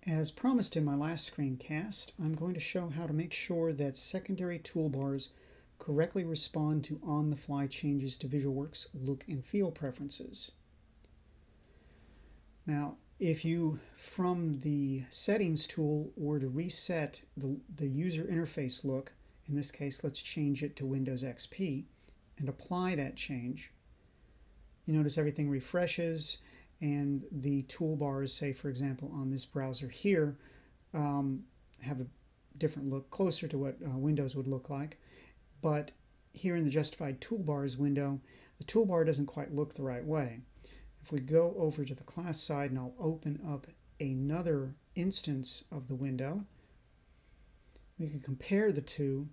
As promised in my last screencast, I'm going to show how to make sure that secondary toolbars correctly respond to on-the-fly changes to VisualWorks look and feel preferences. Now, if you, from the Settings tool, were to reset the user interface look, in this case let's change it to Windows XP, and apply that change, you notice everything refreshes, and the toolbars, say for example on this browser here, have a different look, closer to what Windows would look like. But here in the Justified Toolbars window, the toolbar doesn't quite look the right way. If we go over to the class side, and I'll open up another instance of the window, we can compare the two,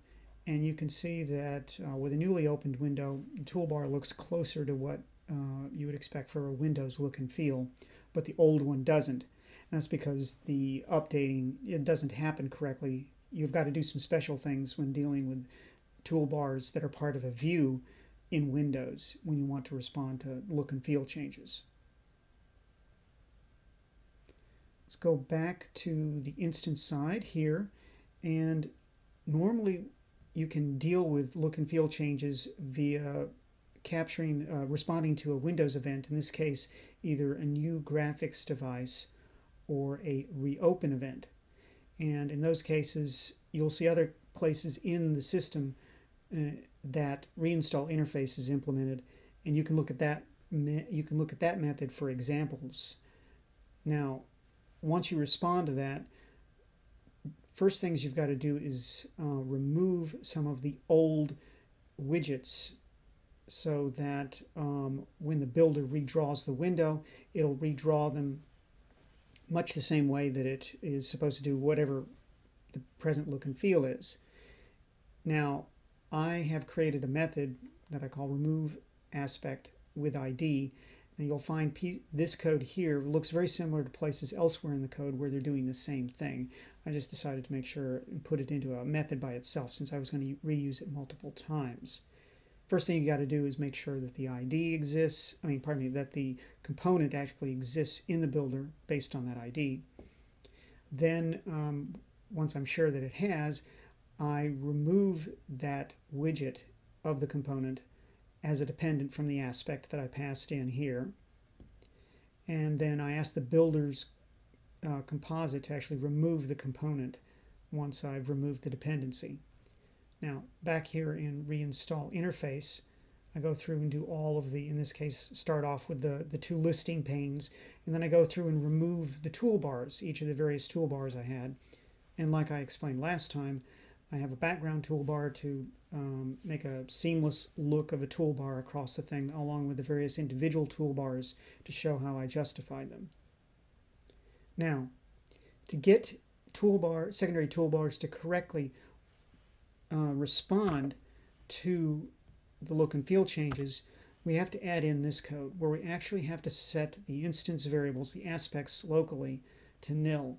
and you can see that with a newly opened window, the toolbar looks closer to what you would expect for a Windows look and feel, but the old one doesn't. And that's because the updating, it doesn't happen correctly. You've got to do some special things when dealing with toolbars that are part of a view in Windows when you want to respond to look and feel changes. Let's go back to the instance side here, and normally you can deal with look and feel changes via responding to a Windows event, in this case either a new graphics device or a reopen event. And in those cases you'll see other places in the system that reinstall interface is implemented, and you can look at that method for examples. Now, once you respond to that, first things you've got to do is remove some of the old widgets, so that when the builder redraws the window, it'll redraw them much the same way that it is supposed to do whatever the present look and feel is. Now, I have created a method that I call remove aspect with ID. Now you'll find this code here looks very similar to places elsewhere in the code where they're doing the same thing. I just decided to make sure and put it into a method by itself, since I was going to reuse it multiple times. First thing you got to do is make sure that the ID exists, that the component actually exists in the builder based on that ID. Then, once I'm sure that it has, I remove that widget of the component as a dependent from the aspect that I passed in here. And then I ask the builder's composite to actually remove the component once I've removed the dependency. Now, back here in Reinstall Interface, I go through and do all of the, in this case, start off with the two listing panes, and then I go through and remove the toolbars, each of the various toolbars I had. And like I explained last time, I have a background toolbar to make a seamless look of a toolbar across the thing, along with the various individual toolbars to show how I justified them. Now, to get secondary toolbars to correctly respond to the look and feel changes, we have to add in this code where we actually have to set the instance variables, the aspects locally, to nil.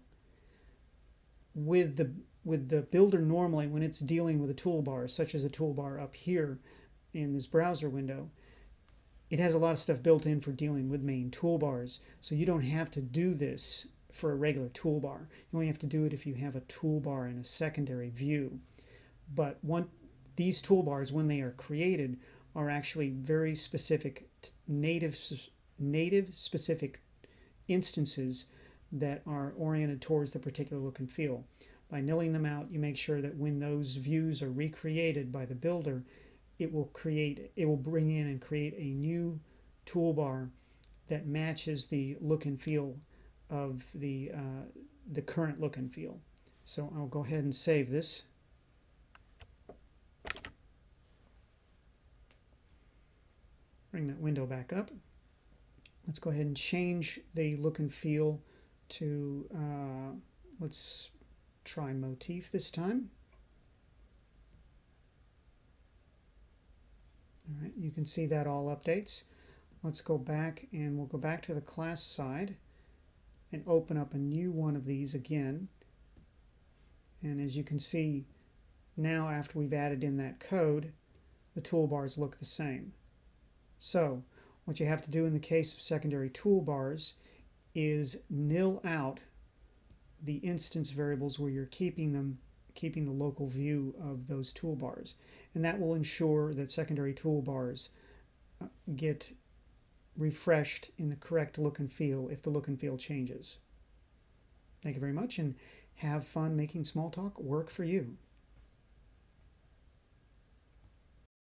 With the builder, normally when it's dealing with a toolbar, such as a toolbar up here in this browser window, it has a lot of stuff built in for dealing with main toolbars, so you don't have to do this for a regular toolbar. You only have to do it if you have a toolbar in a secondary view. But these toolbars, when they are created, are actually very specific native specific instances that are oriented towards the particular look and feel. By nilling them out, you make sure that when those views are recreated by the builder, it will bring in and create a new toolbar that matches the look and feel of the current look and feel. So I'll go ahead and save this. Bring that window back up. Let's go ahead and change the look and feel to, let's try motif this time. All right, you can see that all updates. Let's go back, and we'll go back to the class side and open up a new one of these again. And as you can see, now after we've added in that code, the toolbars look the same. So what you have to do in the case of secondary toolbars is nil out the instance variables where you're keeping them, keeping the local view of those toolbars. And that will ensure that secondary toolbars get refreshed in the correct look and feel if the look and feel changes. Thank you very much, and have fun making Smalltalk work for you.